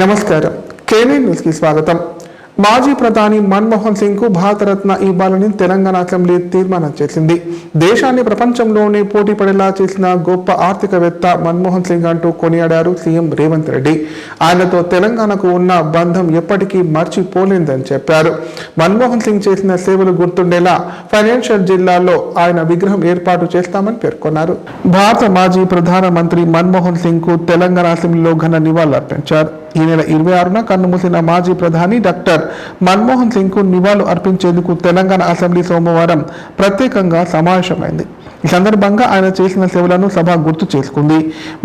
నమస్కారం. KNN news కి స్వాగతం. మాజీ ప్రధాని మన్మోహన్ సింగ్ కు భారతరత్న ఇవ్వాలని తెలంగాణ అసెంబ్లీ తీర్మానం చేసింది. దేశాన్ని ప్రపంచంలోనే పోటీ పడేలా చేసిన గొప్ప ఆర్థికవేత్త మన్మోహన్ సింగ్ అంటూ కొనియాడారు సీఎం రేవంత్ రెడ్డి. ఆయనతో తెలంగాణకు ఉన్న బంధం ఎప్పటికీ మర్చిపోలేదని చెప్పారు. మన్మోహన్ సింగ్ చేసిన సేవలు గుర్తుండేలా ఫైనాన్షియల్ జిల్లాలో ఆయన విగ్రహం ఏర్పాటు చేస్తామని పేర్కొన్నారు. భారత మాజీ ప్రధానమంత్రి మన్మోహన్ సింగ్ కు తెలంగాణ అసెంబ్లీలో ఘన నివాళులర్పించారు. ఈ నెల 26న కన్నుమూసిన మాజీ ప్రధాని డాక్టర్ మన్మోహన్ సింగ్ కు నివాళులు అర్పించేందుకు తెలంగాణ అసెంబ్లీ సోమవారం ప్రత్యేకంగా సమావేశమైంది. ఈ సందర్భంగా ఆయన చేసిన సేవలను సభ గుర్తు చేసుకుంది.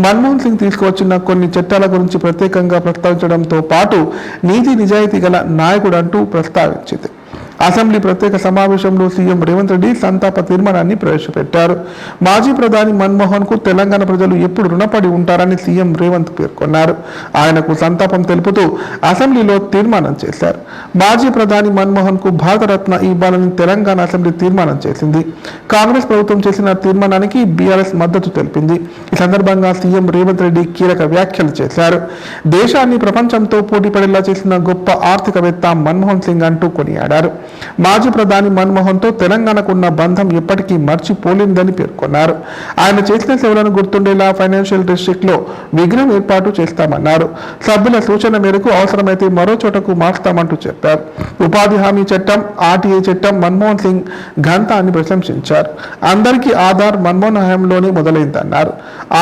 మన్మోహన్ సింగ్ తీసుకువచ్చిన కొన్ని చట్టాల గురించి ప్రత్యేకంగా ప్రస్తావించడంతో పాటు నీతి నిజాయితీ గల నాయకుడు అంటూ ప్రస్తావించింది. అసెంబ్లీ ప్రత్యేక సమావేశంలో సీఎం రేవంత్ రెడ్డి సంతాప తీర్మానాన్ని ప్రవేశపెట్టారు. మాజీ ప్రధాని మన్మోహన్ కు తెలంగాణ ప్రజలు ఎప్పుడు రుణపడి ఉంటారని సీఎం రేవంత్ పేర్కొన్నారు. ఆయనకు సంతాపం తెలుపుతూ అసెంబ్లీలో తీర్మానం చేశారు. మాజీ ప్రధాని మన్మోహన్ కు భారతరత్న ఇవ్వాలని తెలంగాణ అసెంబ్లీ తీర్మానం చేసింది. కాంగ్రెస్ ప్రభుత్వం చేసిన తీర్మానానికి బీఆర్ఎస్ మద్దతు తెలిపింది. ఈ సందర్భంగా సీఎం రేవంత్ రెడ్డి కీలక వ్యాఖ్యలు చేశారు. దేశాన్ని ప్రపంచంతో పోటీ పడేలా చేసిన గొప్ప ఆర్థికవేత్త మన్మోహన్ సింగ్ అంటూ కొనియాడారు. మాజీ ప్రధాని మన్మోహన్ తో తెలంగాణకు ఉన్న బంధం ఎప్పటికీ మర్చిపోలేనిదని పేర్కొన్నారు. ఆయన చేసిన సేవలను గుర్తుండేలా ఫైనాన్షియల్ డిస్ట్రిక్ట్ లో విగ్రహం ఏర్పాటు చేస్తామన్నారు. సభ్యుల సూచన మేరకు అవసరమైతే మరో చోటకు మార్చుతామంటూ చెప్పారు. ఉపాధి హామీ చట్టం, ఆర్టీఐ చట్టం మన్మోహన్ సింగ్ ఘనత అని ప్రశంసించారు. అందరికీ ఆధార్ మన్మోహన్ హయాంలోనే మొదలైందన్నారు.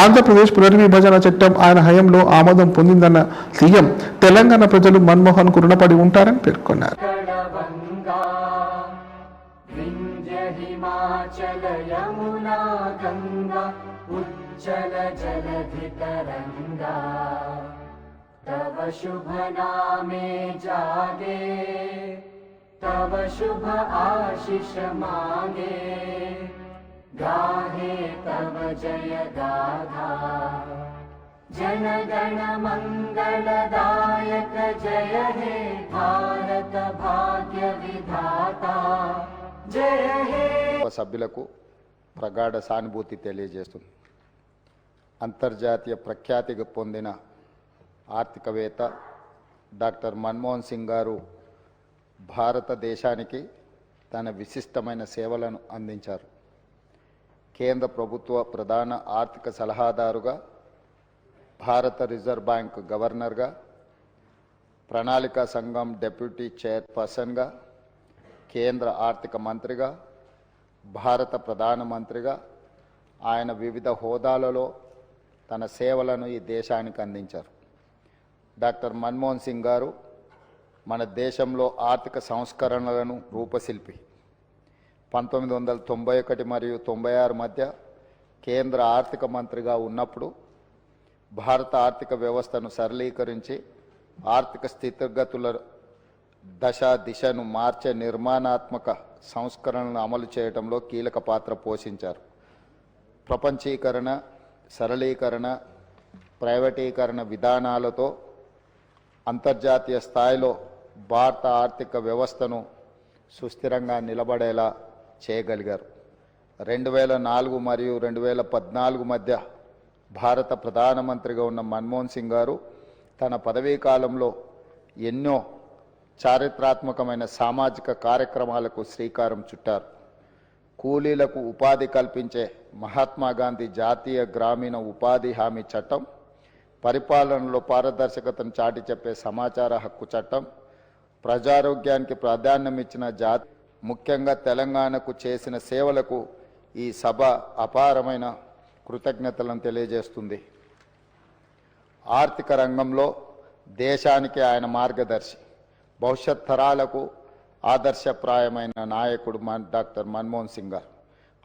ఆంధ్రప్రదేశ్ పునర్విభజన చట్టం ఆయన హయాంలో ఆమోదం పొందిందన్న సీఎం తెలంగాణ ప్రజలు మన్మోహన్ కు రుణపడి ఉంటారని పేర్కొన్నారు. हिमाचल यमुना गंगा उज्जल जलधि तरंगा तव शुभ नामे जागे तव शुभ आशीष मांगे गाहे तव जय गाथा जन गण मंगलदायक जय हे भारत भाग्य विधाता సభ్యులకు ప్రగాఢ సానుభూతి తెలియజేస్తుంది. అంతర్జాతీయ ప్రఖ్యాతి పొందిన ఆర్థికవేత్త డాక్టర్ మన్మోహన్ సింగ్ గారు భారతదేశానికి తన విశిష్టమైన సేవలను అందించారు. కేంద్ర ప్రభుత్వ ప్రధాన ఆర్థిక సలహాదారుగా, భారత రిజర్వ్ బ్యాంక్ గవర్నర్గా, ప్రణాళికా సంఘం డెప్యూటీ చైర్పర్సన్గా, కేంద్ర ఆర్థిక మంత్రిగా, భారత ప్రధానమంత్రిగా ఆయన వివిధ హోదాలలో తన సేవలను ఈ దేశానికి అందించారు. డాక్టర్ మన్మోహన్ సింగ్ గారు మన దేశంలో ఆర్థిక సంస్కరణలను రూపశిల్పి. 1991 మరియు 96 మధ్య కేంద్ర ఆర్థిక మంత్రిగా ఉన్నప్పుడు భారత ఆర్థిక వ్యవస్థను సరళీకరించి ఆర్థిక స్థితిగతుల దిశను మార్చే నిర్మాణాత్మక సంస్కరణలను అమలు చేయడంలో కీలక పాత్ర పోషించారు. ప్రపంచీకరణ, సరళీకరణ, ప్రైవేటీకరణ విధానాలతో అంతర్జాతీయ స్థాయిలో భారత ఆర్థిక వ్యవస్థను సుస్థిరంగా నిలబడేలా చేయగలిగారు. 2004 మరియు 2014 మధ్య భారత ప్రధానమంత్రిగా ఉన్న మన్మోహన్ సింగ్ గారు తన పదవీ కాలంలో ఎన్నో చారిత్రాత్మకమైన సామాజిక కార్యక్రమాలకు శ్రీకారం చుట్టారు. కూలీలకు ఉపాధి కల్పించే మహాత్మా గాంధీ జాతీయ గ్రామీణ ఉపాధి హామీ చట్టం, పరిపాలనలో పారదర్శకతను చాటి చెప్పే సమాచార హక్కు చట్టం, ప్రజారోగ్యానికి ప్రాధాన్యం ఇచ్చిన ముఖ్యంగా తెలంగాణకు చేసిన సేవలకు ఈ సభ అపారమైన కృతజ్ఞతలను తెలియజేస్తుంది. ఆర్థిక రంగంలో దేశానికి ఆయన మార్గదర్శి, భవిష్యత్ తరాలకు ఆదర్శప్రాయమైన నాయకుడు డాక్టర్ మన్మోహన్ సింగ్ గారు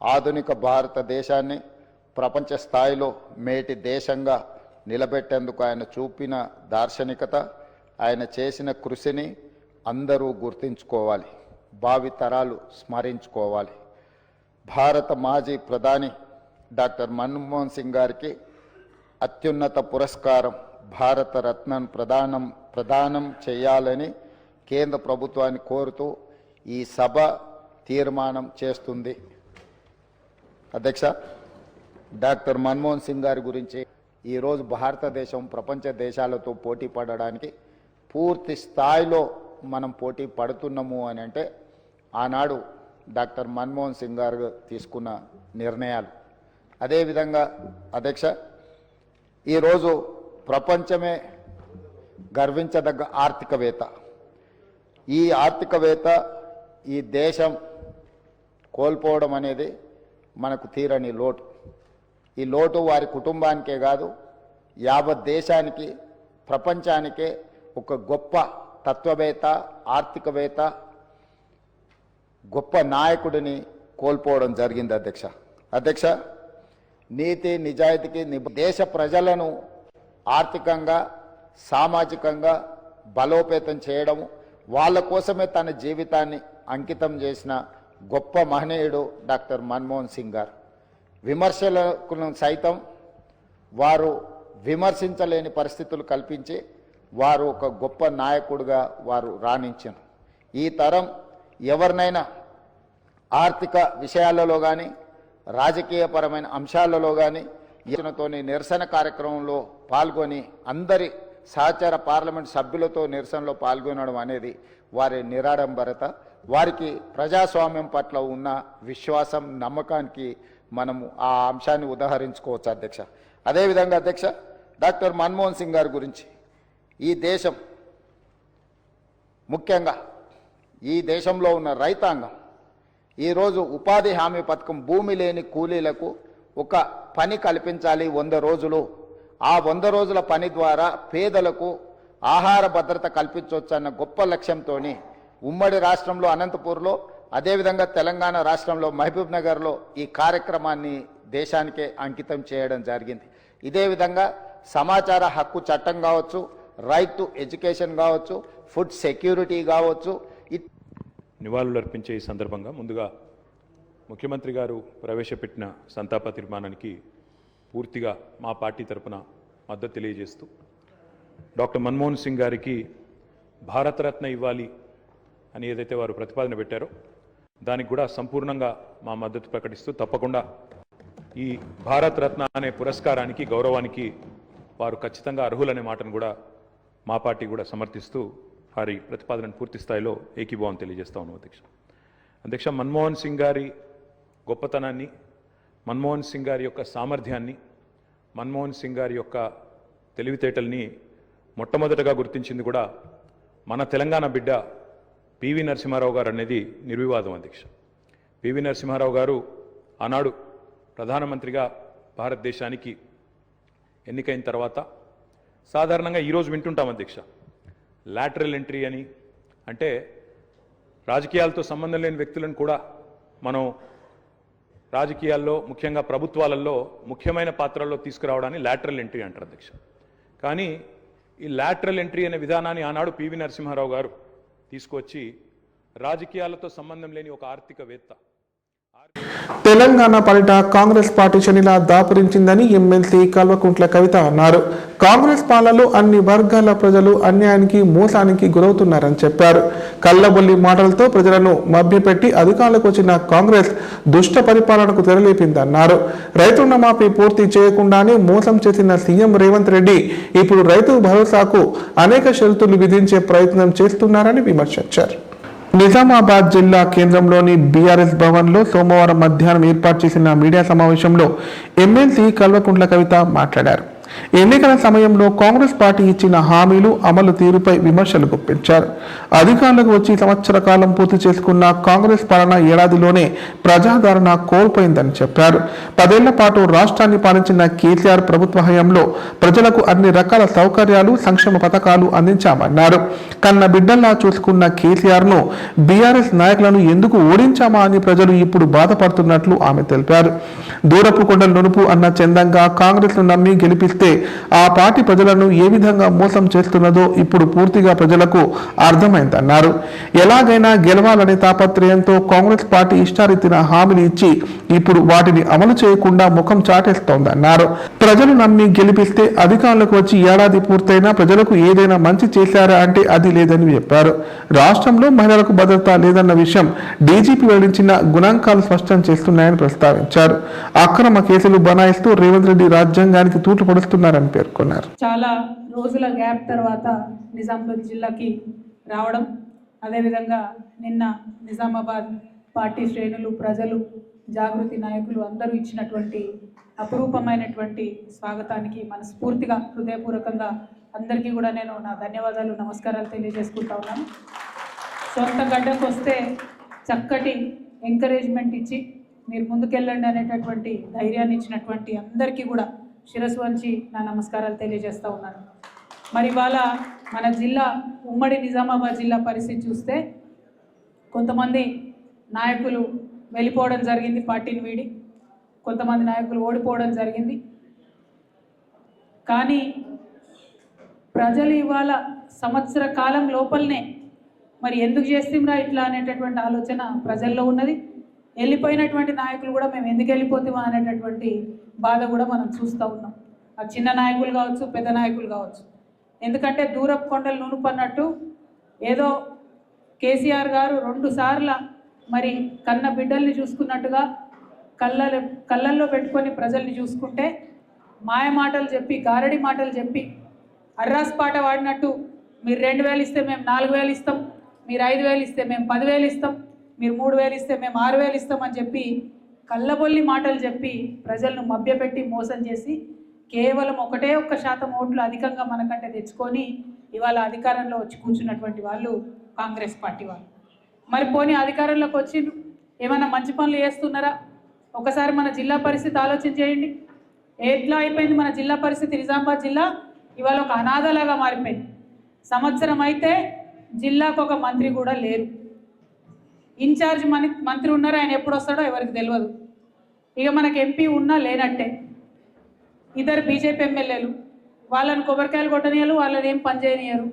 ఆధునిక భారతదేశాన్ని ప్రపంచ స్థాయిలో మేటి దేశంగా నిలబెట్టేందుకు ఆయన చూపిన దార్శనికత, ఆయన చేసిన కృషిని అందరూ గుర్తించుకోవాలి, భావితరాలు స్మరించుకోవాలి. భారత మాజీ ప్రధాని డాక్టర్ మన్మోహన్ సింగ్ గారికి అత్యున్నత పురస్కారం భారత రత్నను ప్రదానం చేయాలని కేంద్ర ప్రభుత్వాన్ని కోరుతూ ఈ సభ తీర్మానం చేస్తుంది. అధ్యక్ష, డాక్టర్ మన్మోహన్ సింగ్ గారి గురించి ఈరోజు భారతదేశం ప్రపంచ దేశాలతో పోటీ పడడానికి పూర్తి స్థాయిలో మనం పోటీ పడుతున్నాము అని అంటే ఆనాడు డాక్టర్ మన్మోహన్ సింగ్ గారు తీసుకున్న నిర్ణయాలు. అదేవిధంగా అధ్యక్ష, ఈరోజు ప్రపంచమే గర్వించదగ్గ ఆర్థికవేత్త, ఈ ఆర్థికవేత్త ఈ దేశం కోల్పోవడం అనేది మనకు తీరని లోటు. ఈ లోటు వారి కుటుంబానికే కాదు, యావత్ దేశానికి, ప్రపంచానికే ఒక గొప్ప తత్వవేత్త, ఆర్థికవేత్త, గొప్ప నాయకుడిని కోల్పోవడం జరిగింది అధ్యక్ష. నీతి నిజాయితీకి దేశ ప్రజలను ఆర్థికంగా, సామాజికంగా బలోపేతం చేయడము, వాళ్ళ కోసమే తన జీవితాన్ని అంకితం చేసిన గొప్ప మహనీయుడు డాక్టర్ మన్మోహన్ సింగ్ గారు. విమర్శలను సైతం వారు విమర్శించలేని పరిస్థితులు కల్పించి వారు ఒక గొప్ప నాయకుడిగా వారు రాణించారు. ఈ తరం ఎవరినైనా ఆర్థిక విషయాలలో కానీ, రాజకీయపరమైన అంశాలలో కానీ ఇతనితోని నిరసన కార్యక్రమంలో పాల్గొని అందరి సహచర పార్లమెంట్ సభ్యులతో నిరసనలో పాల్గొనడం అనేది వారి నిరాడంబరత, వారికి ప్రజాస్వామ్యం పట్ల ఉన్న విశ్వాసం, నమ్మకానికి మనము ఆ అంశాన్ని ఉదాహరించుకోవచ్చు అధ్యక్ష. అదేవిధంగా అధ్యక్ష, డాక్టర్ మన్మోహన్ సింగ్ గారి గురించి ఈ దేశం, ముఖ్యంగా ఈ దేశంలో ఉన్న రైతాంగం ఈరోజు ఉపాధి హామీ పథకం, భూమి లేని కూలీలకు ఒక పని కల్పించాలి 100 రోజులు. ఆ 100 రోజుల పని ద్వారా పేదలకు ఆహార భద్రత కల్పించవచ్చు అన్న గొప్ప లక్ష్యంతో ఉమ్మడి రాష్ట్రంలో అనంతపూర్లో, అదేవిధంగా తెలంగాణ రాష్ట్రంలో మహబూబ్ నగర్లో ఈ కార్యక్రమాన్ని దేశానికే అంకితం చేయడం జరిగింది. ఇదే విధంగా సమాచార హక్కు చట్టం కావచ్చు, రైట్ టు ఎడ్యుకేషన్ కావచ్చు, ఫుడ్ సెక్యూరిటీ కావచ్చు. నివాళులు అర్పించే ఈ సందర్భంగా ముందుగా ముఖ్యమంత్రి గారు ప్రవేశపెట్టిన సంతాప తీర్మానానికి పూర్తిగా మా పార్టీ తరపున మద్దతు తెలియజేస్తూ, డాక్టర్ మన్మోహన్ సింగ్ గారికి భారతరత్న ఇవ్వాలి అని ఏదైతే వారు ప్రతిపాదన పెట్టారో దానికి కూడా సంపూర్ణంగా మా మద్దతు ప్రకటిస్తూ, తప్పకుండా ఈ భారతరత్న అనే పురస్కారానికి, గౌరవానికి వారు ఖచ్చితంగా అర్హులనే మాటను కూడా మా పార్టీ కూడా సమర్థిస్తూ వారి ప్రతిపాదనను పూర్తి స్థాయిలో ఏకీభావం తెలియజేస్తా ఉన్నాం అధ్యక్ష. మన్మోహన్ సింగ్ గారి గొప్పతనాన్ని, మన్మోహన్ సింగ్ గారి యొక్క సామర్థ్యాన్ని, మన్మోహన్ సింగ్ గారి యొక్క తెలివితేటల్ని మొట్టమొదటగా గుర్తించింది కూడా మన తెలంగాణ బిడ్డ పివి నరసింహారావు గారు అనేది నిర్వివాదం అధ్యక్ష. పివి నరసింహారావు గారు ఆనాడు ప్రధానమంత్రిగా భారతదేశానికి ఎన్నికైన తర్వాత సాధారణంగా ఈరోజు వింటుంటాం అధ్యక్ష, లాటరల్ ఎంట్రీ అని. అంటే రాజకీయాలతో సంబంధం లేని వ్యక్తులను కూడా మనం రాజకీయాల్లో, ముఖ్యంగా ప్రభుత్వాలలో ముఖ్యమైన పాత్రల్లో తీసుకురావడాన్ని లాటరల్ ఎంట్రీ అంటారు అధ్యక్ష. కానీ ఈ లాటరల్ ఎంట్రీ అనే విధానాన్ని ఆనాడు పివి నరసింహారావు గారు తీసుకొచ్చి రాజకీయాలతో సంబంధం లేని ఒక ఆర్థికవేత్త తెలంగాణ పర్యటన కాంగ్రెస్ పార్టీ శనిలా దాపురించిందని ఎమ్మెల్సీ కల్వకుంట్ల కవిత అన్నారు. కాంగ్రెస్ పాలనలో అన్ని వర్గాల ప్రజలు అన్యాయానికి, మోసానికి గురవుతున్నారని చెప్పారు. కల్లబొల్లి మాటలతో ప్రజలను మభ్యపెట్టి అధికారులకు వచ్చిన కాంగ్రెస్ దుష్ట పరిపాలనకు తెరలేపిందన్నారు. రైతు రుణమాఫీ పూర్తి చేయకుండానే మోసం చేసిన సీఎం రేవంత్ రెడ్డి ఇప్పుడు రైతు భరోసాకు అనేక షరతులు విధించే ప్రయత్నం చేస్తున్నారని విమర్శించారు. నిజామాబాద్ జిల్లా కేంద్రంలోని బీఆర్ఎస్ భవన్లో సోమవారం మధ్యాహ్నం ఏర్పాటు చేసిన మీడియా సమావేశంలో ఎమ్మెల్సీ కల్వకుంట్ల కవిత మాట్లాడారు. ఎన్నికల సమయంలో కాంగ్రెస్ పార్టీ ఇచ్చిన హామీలు అమలు తీరుపై విమర్శలు గుప్పించారు. అధికారులకు వచ్చి సంవత్సర కాలం పూర్తి చేసుకున్న కాంగ్రెస్ పాలన ఏడాదిలోనే ప్రజాదరణ కోల్పోయిందని చెప్పారు. 10 ఏళ్ల పాటు రాష్ట్రాన్ని పాలించిన కేసీఆర్ ప్రభుత్వ హయాంలో ప్రజలకు అన్ని రకాల సౌకర్యాలు, సంక్షేమ పథకాలు అందించామన్నారు. కన్న బిడ్డల్లా చూసుకున్న కేసీఆర్ ను బీఆర్ఎస్ నాయకులను ఎందుకు ఓడించామా అని ప్రజలు ఇప్పుడు బాధపడుతున్నట్లు ఆమె తెలిపారు. దూరపు కొండలు నునుపు అన్న చందంగా కాంగ్రెస్ ను నమ్మి గెలిపిస్తే ఆ పార్టీ ప్రజలను ఏ విధంగా మోసం చేస్తున్నదో ఇప్పుడు పూర్తిగా ప్రజలకు అర్థమైందన్నారు. ఎలాగైనా గెలవాలనే తాపత్రయంతో కాంగ్రెస్ పార్టీ ఇష్టారీతిన హామీలు ఇచ్చి ఇప్పుడు వాటిని అమలు చేయకుండా ముఖం చాటేస్తోందన్నారు. ప్రజలు నమ్మి గెలిపిస్తే అధికారులకు వచ్చి ఏడాది పూర్తయినా ప్రజలకు ఏదైనా మంచి చేశారా అంటే అది లేదని చెప్పారు. రాష్ట్రంలో మహిళలకు భద్రత లేదన్న విషయం డీజీపీ వెల్లడించిన గణాంకాలు స్పష్టం చేస్తున్నాయని ప్రస్తావించారు. అక్రమ కేసులు బనాయిస్తూ రేవంత్ రెడ్డి రాజ్యాంగానికి తూట్లు పడుతున్నారని పేర్కొన్నారు. చాలా రోజుల గ్యాప్ తర్వాత నిజామాబాద్ జిల్లాకి రావడం, అదేవిధంగా నిన్న నిజామాబాద్ పార్టీ శ్రేణులు, ప్రజలు, జాగృతి నాయకులు అందరూ ఇచ్చినటువంటి అపురూపమైనటువంటి స్వాగతానికి మనస్ఫూర్తిగా హృదయపూర్వకంగా అందరికీ కూడా నేను నా ధన్యవాదాలు, నమస్కారాలు తెలియజేసుకుంటా ఉన్నాను. సొంత గడ్డకు వస్తే చక్కటి ఎంకరేజ్మెంట్ ఇచ్చి మీరు ముందుకెళ్ళండి అనేటటువంటి ధైర్యాన్ని ఇచ్చినటువంటి అందరికీ కూడా శిరస్సు వంచి నా నమస్కారాలు తెలియజేస్తూ ఉన్నాను. మరి ఇవాళ మన జిల్లా, ఉమ్మడి నిజామాబాద్ జిల్లా పరిస్థితి చూస్తే కొంతమంది నాయకులు వెళ్ళిపోవడం జరిగింది, పార్టీని వీడి కొంతమంది నాయకులు ఓడిపోవడం జరిగింది. కానీ ప్రజలు ఇవాళ సంవత్సర కాలం లోపలనే మరి ఎందుకు చేస్తాంరా ఇట్లా అనేటటువంటి ఆలోచన ప్రజల్లో ఉన్నది. వెళ్ళిపోయినటువంటి నాయకులు కూడా మేము ఎందుకు వెళ్ళిపోతామా అనేటటువంటి బాధ కూడా మనం చూస్తూ ఉన్నాం. ఆ చిన్న నాయకులు కావచ్చు, పెద్ద నాయకులు కావచ్చు. ఎందుకంటే దూరపు కొండలు నునుపన్నట్టు ఏదో కేసీఆర్ గారు 2 సార్ల మరి కన్న బిడ్డల్ని చూసుకున్నట్టుగా కళ్ళల్లో పెట్టుకొని ప్రజల్ని చూసుకుంటే మాయ మాటలు చెప్పి, గారడి మాటలు చెప్పి, అర్రాస్ పాట వాడినట్టు మీరు 2000 ఇస్తే మేము 4000 ఇస్తాం, మీరు 5000 ఇస్తే మేము 10,000 ఇస్తాం, మీరు 3000 ఇస్తే మేము 6000 ఇస్తాం అని చెప్పి కళ్ళబొల్లి మాటలు చెప్పి ప్రజలను మభ్యపెట్టి మోసం చేసి కేవలం 1% ఓట్లు అధికంగా మనకంటే తెచ్చుకొని ఇవాళ అధికారంలో వచ్చి కూర్చున్నటువంటి వాళ్ళు కాంగ్రెస్ పార్టీ వాళ్ళు. మరి పోనీ అధికారంలోకి వచ్చి ఏమైనా మంచి పనులు చేస్తున్నారా? ఒకసారి మన జిల్లా పరిస్థితి ఆలోచన చేయండి. ఎట్లా అయిపోయింది మన జిల్లా పరిస్థితి? నిజామాబాద్ జిల్లా ఇవాళ ఒక అనాథలాగా మారిపోయింది. సంవత్సరం అయితే జిల్లాకు ఒక మంత్రి కూడా లేరు. ఇన్ఛార్జ్ మంత్రి ఉన్నారు, ఆయన ఎప్పుడు వస్తాడో ఎవరికి తెలియదు. ఇక మనకు ఎంపీ ఉన్నా లేనట్టే. ఇద్దరు బీజేపీ ఎమ్మెల్యేలు, వాళ్ళని కొబ్బరికాయలు కొట్టనియరు, వాళ్ళని ఏం పని చేయనియరు.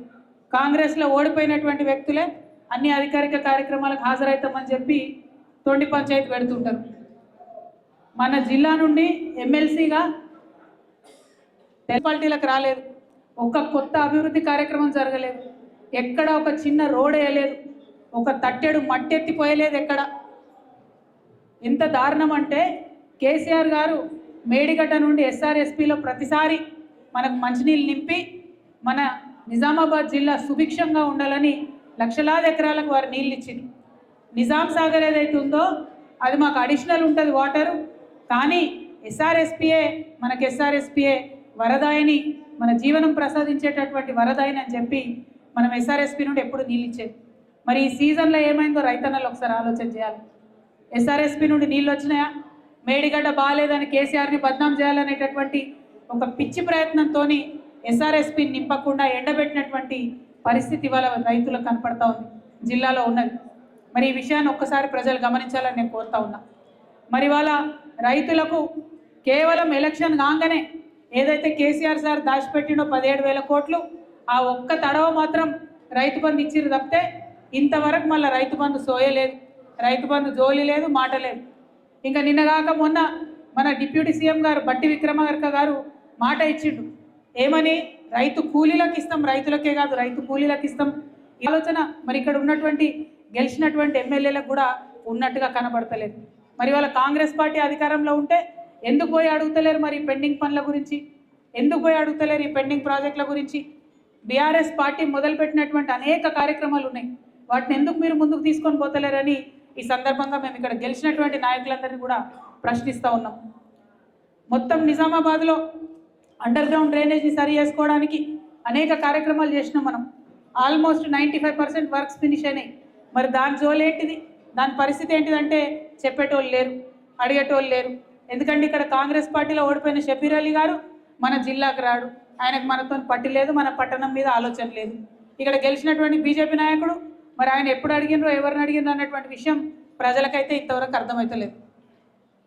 కాంగ్రెస్లో ఓడిపోయినటువంటి వ్యక్తులే అన్ని అధికారిక కార్యక్రమాలకు హాజరవుతామని చెప్పి తొండి పంచాయతీ పెడుతుంటారు. మన జిల్లా నుండి ఎమ్మెల్సీగా మున్సిపాలిటీలకు రాలేదు, ఒక కొత్త అభివృద్ధి కార్యక్రమం జరగలేదు, ఎక్కడ ఒక చిన్న రోడ్ వేయలేదు, ఒక తట్టెడు మట్టెత్తిపోయలేదు ఎక్కడ. ఎంత దారుణం అంటే కేసీఆర్ గారు మేడిగడ్డ నుండి ఎస్ఆర్ఎస్పీలో ప్రతిసారి మనకు మంచినీళ్ళు నింపి మన నిజామాబాద్ జిల్లా సుభిక్షంగా ఉండాలని లక్షలాది ఎకరాలకు వారు నీళ్ళు ఇచ్చింది. నిజాం సాగర్ ఏదైతే ఉందో అది మాకు అడిషనల్ ఉంటుంది వాటరు, కానీ ఎస్ఆర్ఎస్పీఏ వరదాయని, మన జీవనం ప్రసాదించేటటువంటి వరదాయని అని చెప్పి మనం ఎస్ఆర్ఎస్పీ నుండి ఎప్పుడు నీళ్ళు ఇచ్చేది. మరి ఈ సీజన్లో ఏమైందో రైతన్నలు ఒకసారి ఆలోచన చేయాలి. ఎస్ఆర్ఎస్పీ నుండి నీళ్ళు వచ్చినాయా? మేడిగడ్డ బాగాలేదని కేసీఆర్ని బద్నాం చేయాలనేటటువంటి ఒక పిచ్చి ప్రయత్నంతో ఎస్ఆర్ఎస్పీని నింపకుండా ఎండబెట్టినటువంటి పరిస్థితి ఇవాళ రైతులకు కనపడతా ఉంది, జిల్లాలో ఉన్నది. మరి ఈ విషయాన్ని ఒక్కసారి ప్రజలు గమనించాలని నేను కోరుతా ఉన్నా. మరి ఇవాళ రైతులకు కేవలం ఎలక్షన్ కాగానే ఏదైతే కేసీఆర్ సార్ దాచిపెట్టినో 17,000 కోట్లు, ఆ ఒక్క తడవ మాత్రం రైతు బంధు ఇచ్చిరు తప్పితే ఇంతవరకు మళ్ళీ రైతు బంధు సోయలేదు, రైతు బంధు జోలి లేదు, మాట లేదు. ఇంకా నిన్నగాక మొన్న మన డిప్యూటీ సీఎం గారు బట్టి విక్రమార్క గారు మాట ఇచ్చిండు, ఏమని? రైతు కూలీలకు ఇస్తాం, రైతులకే కాదు రైతు కూలీలకు ఇస్తాం. ఈ ఆలోచన మరి ఇక్కడ ఉన్నటువంటి గెలిచినటువంటి ఎమ్మెల్యేలకు కూడా ఉన్నట్టుగా కనబడతలేదు. మరి వాళ్ళ కాంగ్రెస్ పార్టీ అధికారంలో ఉంటే ఎందుకు పోయి అడుగుతలేరు మరి పెండింగ్ పనుల గురించి? ఎందుకు పోయి అడుగుతలేరు ఈ పెండింగ్ ప్రాజెక్టుల గురించి? బీఆర్ఎస్ పార్టీ మొదలుపెట్టినటువంటి అనేక కార్యక్రమాలు ఉన్నాయి, వాటిని ఎందుకు మీరు ముందుకు తీసుకొని పోతలేరని ఈ సందర్భంగా మేము ఇక్కడ గెలిచినటువంటి నాయకులందరినీ కూడా ప్రశ్నిస్తూ ఉన్నాం. మొత్తం నిజామాబాద్లో అండర్ గ్రౌండ్ డ్రైనేజ్ని సరి చేసుకోవడానికి అనేక కార్యక్రమాలు చేసినాం మనం. ఆల్మోస్ట్ 95% వర్క్స్ ఫినిష్ అయినాయి. మరి దాని జోలేంటిది, దాని పరిస్థితి ఏంటిదంటే చెప్పేటోళ్ళు లేరు, అడిగేటోళ్ళు లేరు. ఎందుకంటే ఇక్కడ కాంగ్రెస్ పార్టీలో ఓడిపోయిన షబీర్ అలీ గారు మన జిల్లాకు రాడు, ఆయనకు మనతో పట్టి లేదు, మన పట్టణం మీద ఆలోచన లేదు. ఇక్కడ గెలిచినటువంటి బీజేపీ నాయకుడు మరి ఆయన ఎప్పుడు అడిగినరో ఎవరిని అడిగినరో అన్నటువంటి విషయం ప్రజలకైతే ఇంతవరకు అర్థమవుతలేదు.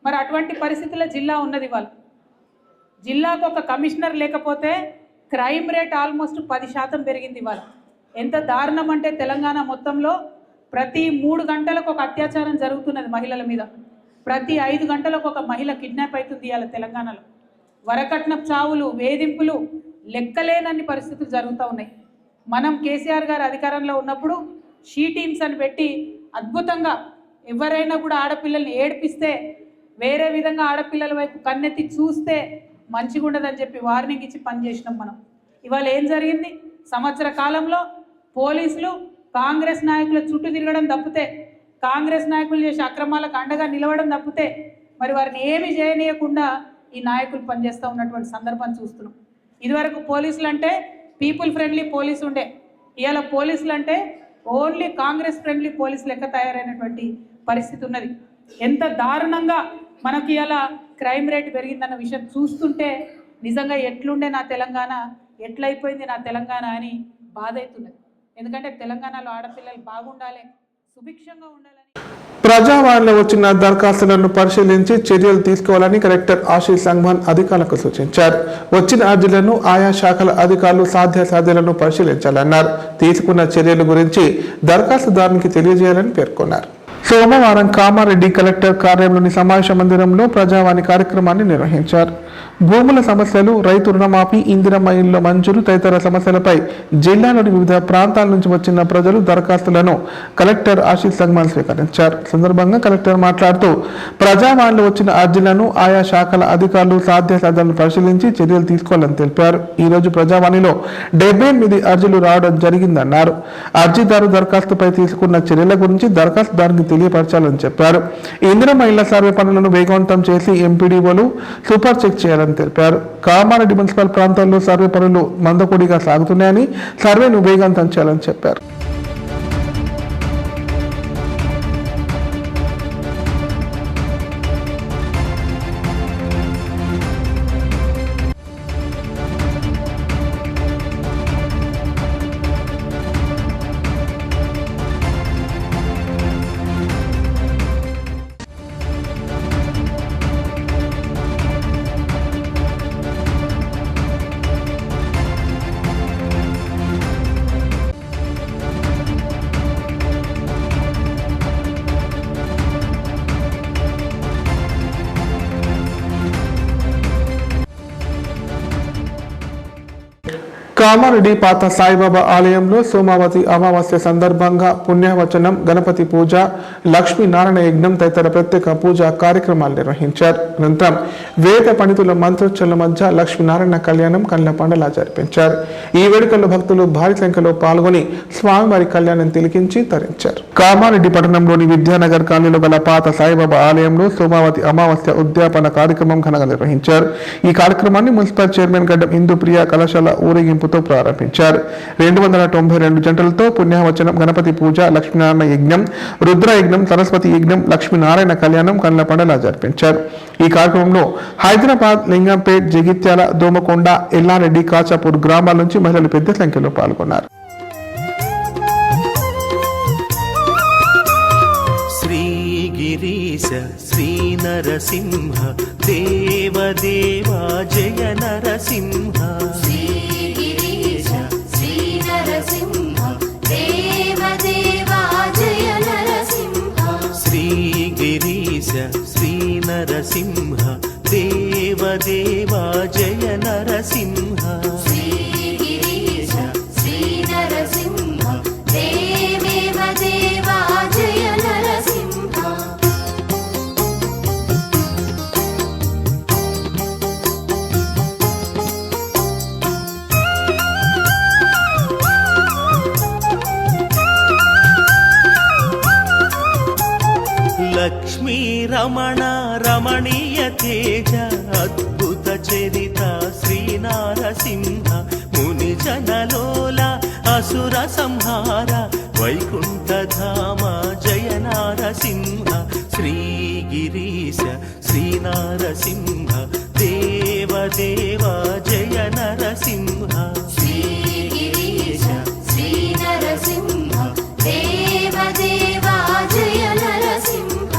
మరి అటువంటి పరిస్థితుల్లో జిల్లా ఉన్నది. ఇవాళ జిల్లాకు ఒక కమిషనర్ లేకపోతే క్రైమ్ రేట్ ఆల్మోస్ట్ 10% పెరిగింది. ఇవాళ ఎంత దారుణం అంటే తెలంగాణ మొత్తంలో ప్రతి 3 గంటలకు ఒక అత్యాచారం జరుగుతున్నది మహిళల మీద, ప్రతి 5 గంటలకు ఒక మహిళ కిడ్నాప్ అవుతుంది ఇవాళ తెలంగాణలో. వరకట్నపు చావులు, వేధింపులు లెక్కలేనన్ని పరిస్థితులు జరుగుతూ ఉన్నాయి. మనం కేసీఆర్ గారు అధికారంలో ఉన్నప్పుడు షీ టీమ్స్ అని పెట్టి అద్భుతంగా ఎవరైనా కూడా ఆడపిల్లల్ని ఏడిపిస్తే వేరే విధంగా ఆడపిల్లల వైపు కన్నెత్తి చూస్తే మంచిగా ఉండదని చెప్పి వార్నింగ్ ఇచ్చి పనిచేసినాం మనం. ఇవాళ ఏం జరిగింది? సంవత్సర కాలంలో పోలీసులు కాంగ్రెస్ నాయకుల చుట్టూ తిరగడం తప్పితే, కాంగ్రెస్ నాయకులు చేసే అక్రమాలకు అండగా నిలవడం తప్పితే మరి వారిని ఏమీ చేయనీయకుండా ఈ నాయకులు పనిచేస్తూ ఉన్నటువంటి సందర్భం చూస్తున్నాం. ఇదివరకు పోలీసులు అంటే పీపుల్ ఫ్రెండ్లీ పోలీసు ఉండే, ఇవాళ పోలీసులు అంటే ఓన్లీ కాంగ్రెస్ ఫ్రెండ్లీ పోలీసు లెక్క తయారైనటువంటి పరిస్థితి ఉన్నది. ఎంత దారుణంగా మనకి ఇలా క్రైమ్ రేట్ పెరిగిందన్న విషయం చూస్తుంటే నిజంగా ఎట్లుండే నా తెలంగాణ, ఎట్లయిపోయింది నా తెలంగాణ అని బాధ అవుతున్నది. ఎందుకంటే తెలంగాణలో ఆడపిల్లలు బాగుండాలి, సుభిక్షంగా ఉండాలని. ప్రజావాణిలో వచ్చిన దరఖాస్తులను పరిశీలించి చర్యలు తీసుకోవాలని కలెక్టర్ ఆశీష్ సంఘ్వాన్ అధికారులకు సూచించారు. వచ్చిన అర్జీలను ఆయా శాఖల అధికారులు సాధ్యాసాధ్యాలను పరిశీలించాలన్నారు. తీసుకున్న చర్యల గురించి దరఖాస్తుదారునికి తెలియజేయాలని పేర్కొన్నారు. సోమవారం కామారెడ్డి కలెక్టర్ కార్యాలయంలోని సమావేశ మందిరంలో ప్రజావాణి కార్యక్రమాన్ని నిర్వహించారు. భూముల సమస్యలు, రైతు రుణమాఫీ, ఇందిరమ్మ ఇళ్ల మంజూరు తదితర సమస్యలపై జిల్లాలోని వివిధ ప్రాంతాల నుంచి వచ్చిన ప్రజలు దరఖాస్తులను కలెక్టర్ ఆశీష్ సంఘ్వాన్ స్వీకరించారు. సందర్భంగా కలెక్టర్ మాట్లాడుతూ ప్రజావాణిలో వచ్చిన అర్జీలను ఆయా శాఖల అధికారులు సాధ్యాసాధ్యాలను పరిశీలించి చర్యలు తీసుకోవాలని తెలిపారు. ఈ రోజు ప్రజావాణిలో 78 అర్జీలు రావడం జరిగిందన్నారు. అర్జీదారు దరఖాస్తుపై తీసుకున్న చర్యల గురించి దరఖాస్తుదారునికి తెలియపరచాలని చెప్పారు. ఇందిరమ్మ ఇళ్ల సర్వే పనులను వేగవంతం చేసి ఎంపీడీఓలు సూపర్ చెక్ చేయాలని తెలిపారు. కామారెడ్డి మున్సిపల్ ప్రాంతాల్లో సర్వే పనులు మందకొడిగా సాగుతున్నాయని, సర్వేను వేగవంతం చేయాలని చెప్పారు. కామారెడ్డి పాత సాయిబాబా ఆలయంలో సోమావతి అమావాస్య సందర్భంగా పుణ్యవచనం, గణపతి పూజ, లక్ష్మీనారాయణ యజ్ఞం తదితర ప్రత్యేక పూజా కార్యక్రమాలు నిర్వహించారు. అనంతరం వేద పండితుల మంత్రోచ్చల మధ్య లక్ష్మీనారాయణ కళ్యాణం కళ్ళ పండుగ జరిపించారు. ఈ వేడుకల్లో భక్తులు భారీ సంఖ్యలో పాల్గొని స్వామివారి కళ్యాణం తిలకించి తరించారు. కామారెడ్డి పట్టణంలోని విద్యానగర్ కాలనీలో గల పాత సాయిబాబా ఆలయంలో సోమావతి అమావాస్య ఉద్యాపన కార్యక్రమం ఘనంగా నిర్వహించారు. ఈ కార్యక్రమాన్ని మున్సిపల్ చైర్మన్ గడ్డం ఇందుప్రియ కళాశాల ఊరేగింపుతో ప్రారంభించారు. 292 జంటలతో పుణ్యవచనం, గణపతి పూజ, లక్ష్మీనారాయణ యజ్ఞం, రుద్ర యజ్ఞం, సరస్వతి యజ్ఞం, లక్ష్మీనారాయణ కళ్యాణం కళ్ళ పండుగ జరిపించారు. ఈ కార్యక్రమంలో హైదరాబాద్, లింగంపేట్, జగిత్యాల, దోమకొండ, ఎల్లారెడ్డి, కాచాపూర్ గ్రామాల నుంచి మహిళలు పెద్ద సంఖ్యలో పాల్గొన్నారు. శ్రీగిరీశ శ్రీ నరసింహ దేవదేవా జయ నరసింహ. శ్రీగిరీశ శ్రీ నరసింహ దేవదేవా జయ నరసింహ. శ్రీగిరీశ శ్రీ నరసింహ దేవదేవా జయ నరసింహ. శ్రీగిరీశ శ్రీ నరసింహ దేవదేవా జయ నరసింహ. లక్ష్మీ రమణ రమణీయ తేజ అద్భుత చరిత శ్రీ నరసింహ. ముని జనలోల అసుర సంహార వైకుంఠ ధామ జయ నరసింహ. శ్రీగిరీశ శ్రీ నరసింహ దేవదేవా జయ నరసింహ. శ్రీగిరీశ శ్రీ నరసింహ దేవదేవా జయ నరసింహ.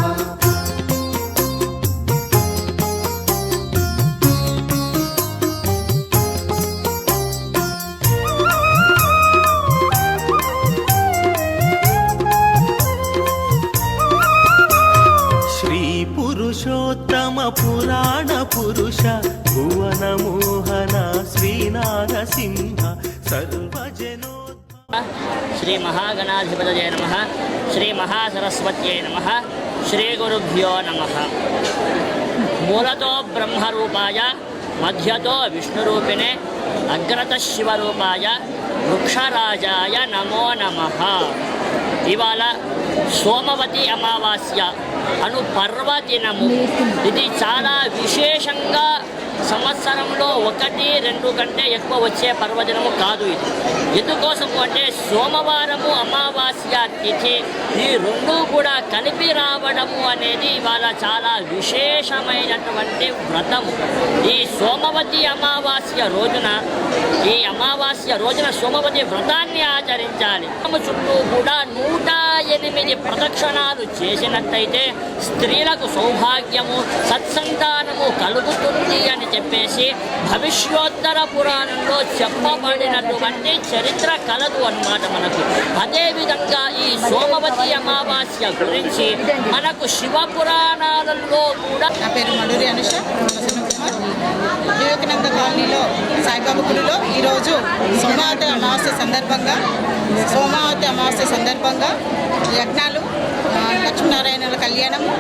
శ్రీ పురుషోత్తమ పురాణ పురుష భువన మోహన శ్రీ నరసింహ సర్వజనో. శ్రీ మహాగణాధిపతయే నమః. శ్రీ మహాసరస్వత్యై నమః. శ్రీ గురుభ్యో నమః. మూలతో బ్రహ్మరూపాయ మధ్యతో విష్ణురూపిణే అగ్రత శివరూపాయ వృక్షరాజాయ నమో నమః. ఇవాళ సోమవతి అమావాస్య అను పర్వదినము. ఇది చాలా విశేషంగా సంవత్సరంలో 1-2 కంటే ఎక్కువ వచ్చే పర్వదినము కాదు ఇది. ఎందుకోసము అంటే సోమవారము అమావాస్య తిథి ఈ రెండు కూడా కలిపి రావడము అనేది ఇవాళ చాలా విశేషమైనటువంటి వ్రతము. ఈ సోమవతి అమావాస్య రోజున సోమవతి వ్రతాన్ని ఆచరించాలి. చుట్టూ కూడా 108 ప్రదక్షిణాలు చేసినట్టయితే స్త్రీలకు సౌభాగ్యము సత్సంతానము కలుగుతుంది అని చెప్పేసి భవిష్యోత్తర పురాణంలో చెప్పబడినటువంటి చరిత్ర కలదు అన్నమాట మనకు. అదేవిధంగా ఈ సోమవతి అమావాస్య గురించి మనకు శివ పురాణాలలో కూడా. నా పేరు మడూరి అనుష కుమార్. వివేకానంద కాలనీలో సాయిబాబా గుడిలో ఈరోజు సోమవతి అమావాస్య సందర్భంగా యజ్ఞాలు, లక్ష్మీనారాయణుల కళ్యాణము,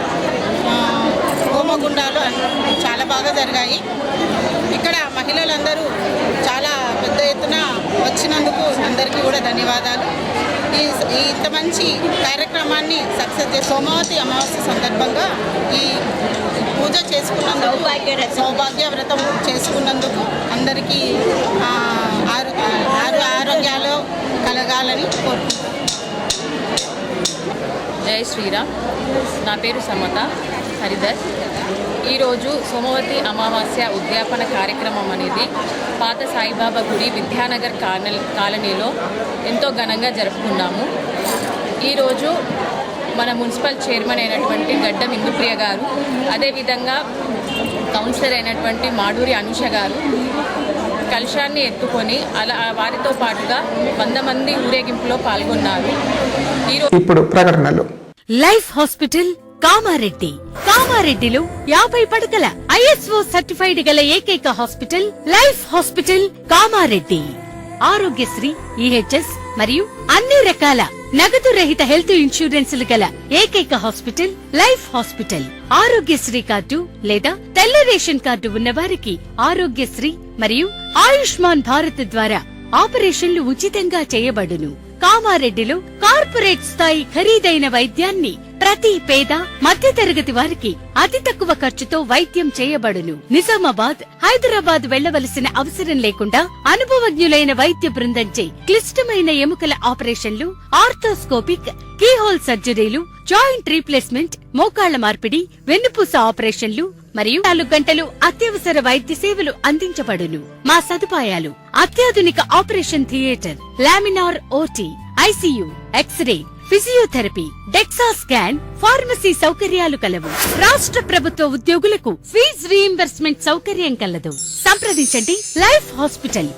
హోమగుండాలు చాలా బాగా జరిగాయి. ఇక్కడ మహిళలందరూ చాలా పెద్ద ఎత్తున వచ్చినందుకు అందరికీ కూడా ధన్యవాదాలు. ఇంత మంచి కార్యక్రమాన్ని సక్సెస్ చేసి సోమవతి అమావాస్య సందర్భంగా ఈ పూజ చేసుకున్నందుకు, సౌభాగ్య వ్రతం చేసుకున్నందుకు అందరికీ ఆరోగ్యాలు కలగాలని కోరుకుంటున్నాను. జై శ్రీరామ్. నా పేరు సమత హరిదర్. ఈరోజు సోమవతి అమావాస్య ఉద్యాపన కార్యక్రమం అనేది పాత సాయిబాబా గుడి విద్యానగర్ కాలనీలో ఎంతో ఘనంగా జరుపుకున్నాము. ఈరోజు మన మున్సిపల్ చైర్మన్ అయినటువంటి గడ్డం ఇందుప్రియ గారు, అదేవిధంగా కౌన్సిలర్ అయినటువంటి మాడూరి అనుష గారు కలశాన్ని ఎత్తుకొని అలా వారితో పాటుగా 100 మంది ఊరేగింపులో పాల్గొన్నారు. ఇప్పుడు ప్రకటనలు. Life hospital Kamareddy. కామారెడ్డిలో 50 పడకల ISO సర్టిఫైడ్ గల ఏకైక hospital life hospital Kamareddy. Aarogyasri, EHS మరియు అన్ని రకాల నగదు రహిత హెల్త్ ఇన్సూరెన్సులు గల ఏకైక hospital life hospital. Aarogyasri card లేదా తెల్ల రేషన్ కార్డు ఉన్న వారికి ఆరోగ్యశ్రీ మరియు ఆయుష్మాన్ భారత్ ద్వారా ఆపరేషన్లు ఉచితంగా చేయబడును. కామారెడ్డిలో కార్పొరేట్ స్థాయి ఖరీదైన వైద్యాన్ని ప్రతి పేద మధ్యతరగతి వారికి అతి తక్కువ ఖర్చుతో వైద్యం చేయబడును. నిజామాబాద్, హైదరాబాద్ వెళ్లవలసిన అవసరం లేకుండా అనుభవజ్ఞులైన వైద్య బృందంచే క్లిష్టమైన ఎముకల ఆపరేషన్లు, ఆర్థోస్కోపిక్, కీహోల్ సర్జరీలు, జాయింట్ రీప్లేస్మెంట్, మోకాళ్ల మార్పిడి, వెన్నుపూస ఆపరేషన్లు మరియు 4 గంటలు అత్యవసర వైద్య సేవలు అందించబడును. మా సదుపాయాలు: అత్యాధునిక operation theatre, laminar OT, ICU, x-ray, physiotherapy, DEXA scan, pharmacy సౌకర్యాలు కలవు. రాష్ట్ర ప్రభుత్వ ఉద్యోగులకు ఫీజు రీయింబర్స్మెంట్ సౌకర్యం కలదు. సంప్రదించండి లైఫ్ హాస్పిటల్.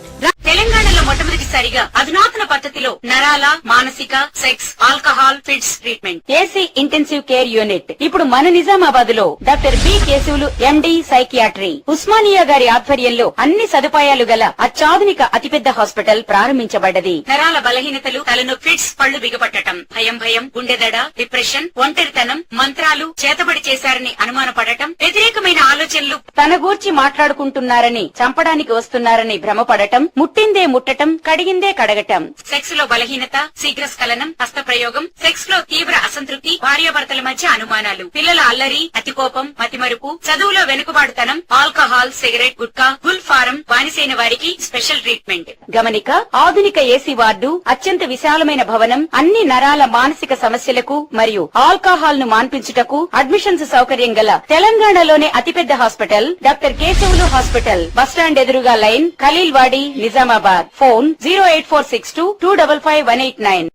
తెలంగాణలో మొట్టమొదటిసారిగా అధునాతన పద్ధతిలో నరాల, మానసిక, sex, alcohol, fits treatment, AC intensive care unit ఇప్పుడు మన నిజామాబాద్ లో doctor B Keshavulu MD psychiatry, Osmania గారి ఆధ్వర్యంలో అన్ని సదుపాయాలు గల అత్యాధునిక అతిపెద్ద హాస్పిటల్ ప్రారంభించబడ్డది. నరాల బలహీనతలు, తలనొప్పి, ఫిట్స్, పళ్లు బిగపట్టడం, భయం, గుండెదడ, డిప్రెషన్, ఒంటరితనం, మంత్రాలు చేతబడి చేశారని అనుమానపడటం, వ్యతిరేకమైన ఆలోచనలు, తన గూర్చి మాట్లాడుకుంటున్నారని, చంపడానికి వస్తున్నారని భ్రమపడటం, ముట్టిందే ముట్టటం, కడిగిందే కడగటం, సెక్స్ లో బలహీనత, శీఘ్రస్ఖలనం, హస్తప్రయోగం, సెక్స్ లో తీవ్ర అసంతృప్తి, భార్యాభర్తల మధ్య అనుమానాలు, పిల్లల అల్లరి, అతికోపం, మతిమరుపు, చదువులో వెనుకబాటుతనం, alcohol, cigarette, gutka, Gul form బానిసైన వారికి స్పెషల్ ట్రీట్మెంట్. గమనిక: ఆధునిక ఏసీ వార్డు, అత్యంత విశాలమైన భవనం, అన్ని నరాల మానసిక సమస్యలకు మరియు ఆల్కహాల్ ను మాన్పించుటకు అడ్మిషన్స్ సౌకర్యం గల తెలంగాణలోనే అతిపెద్ద hospital doctor Keshavulu hospital. Bus stand ఎదురుగా లైన్, ఖలీల్వాడి, నిజామాబాద్. ఫోన్ 08462255189.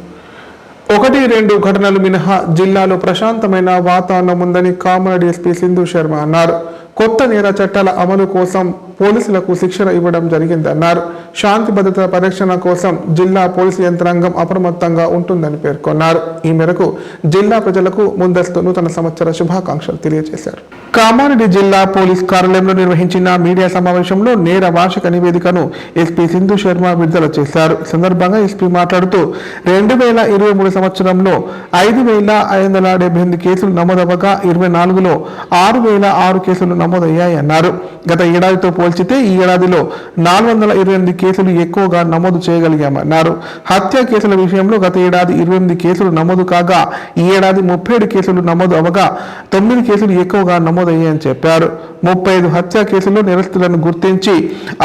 1-2 ఘటనలు మినహా జిల్లాలో ప్రశాంతమైన వాతావరణం ఉందని కామారెడ్డి SP సింధు శర్మ అన్నారు. కొత్త నేర చట్టాల అమలు కోసం పోలీసులకు శిక్షణ ఇవ్వడం జరిగిందన్నారు. శాంతి భద్రత పరిరక్షణ కోసం జిల్లా పోలీసు యంత్రాంగం అప్రమత్తంగా ఉంటుందని పేర్కొన్నారు. ఈ మేరకు జిల్లా ప్రజలకు ముందస్తు నూతన సంవత్సర శుభాకాంక్షలు తెలియజేశారు. కామారెడ్డి జిల్లా పోలీస్ కార్యాలయంలో నిర్వహించిన మీడియా సమావేశంలో నేర వార్షిక నివేదికను ఎస్పీ సింధు శర్మ విడుదల చేశారు. ఈ సందర్భంగా ఎస్పీ మాట్లాడుతూ 2023 సంవత్సరంలో 5,578 కేసులు నమోదవగా 24లో 6,006 కేసులు నమోదయ్యాయన్నారు. గత ఏడాదితో పోల్చితే ఈ ఏడాదిలో 428 కేసులు ఎక్కువగా నమోదు చేయగలిగామన్నారు. హత్య కేసుల విషయంలో గత ఏడాది 28 కేసులు నమోదు కాగా ఈ ఏడాది 37 కేసులు నమోదు అవగా 9 కేసులు ఎక్కువగా నమోదయ్యాయని చెప్పారు. 35 హత్య కేసుల్లో నేరస్తులను గుర్తించి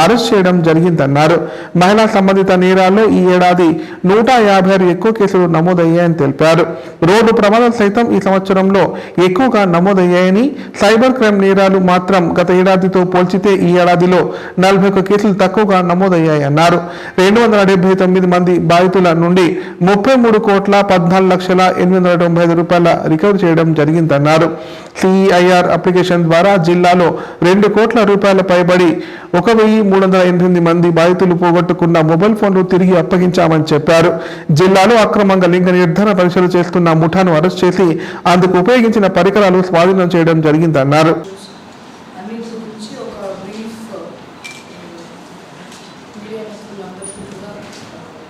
అరెస్ట్ చేయడం జరిగిందన్నారు. మహిళా సంబంధిత నేరాల్లో ఈ ఏడాది 156 ఎక్కువ కేసులు నమోదయ్యాయని తెలిపారు. రోడ్డు ప్రమాదాలు సైతం ఈ సంవత్సరంలో ఎక్కువగా నమోదయ్యాయని, సైబర్ క్రైమ్ నేరాలు మాత్రం గత ఏడాదితో పోల్చితే ఈ ఏడాదిలో 41 కేసులు తక్కువగా నమోదయ్యాయన్నారు. 279 మంది బాధితుల నుండి 33,14,895 రూపాయల రికవరీ చేయడం జరిగిందన్నారు. సిఈఐఆర్ అప్లికేషన్ ద్వారా జిల్లాలో 2 కోట్ల రూపాయల పైబడి 1,388 మంది బాధితులు పోగొట్టుకున్న మొబైల్ ఫోన్లు తిరిగి అప్పగించామని చెప్పారు. జిల్లాలో అక్రమంగా లింగ నిర్ధారణ పరీక్షలు చేస్తున్న ముఠాను అరెస్ట్ చేసి అందుకు ఉపయోగించిన పరికరాలు స్వాధీనం చేయడం జరిగిందన్నారు. అన్నిటి గురించి ఒక బ్రీఫ్ మీడియా మిత్రులందరికీ కూడా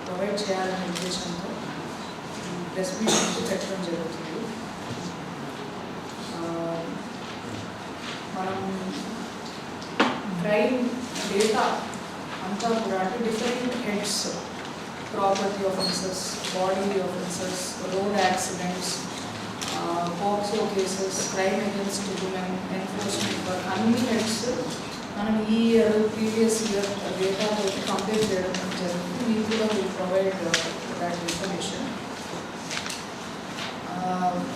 ప్రొవైడ్ చేయాలనే ఉద్దేశంతో ప్రెస్ మీట్ పెట్టడం జరుగుతుంది. మనం క్రైమ్ డేటా అంతా కూడా అంటే different heads, property offences, body offences, road accidents, POCSO cases, crime against women, enforcement work, అన్ని హెడ్స్ మనం ఈ ఇయర్ ప్రీవియస్ ఇయర్ డేటాతో కంపేర్ చేయడం జరుగుతుంది. మీకు కూడా విల్ ప్రొవైడ్ దాట్ ఇన్ఫర్మేషన్.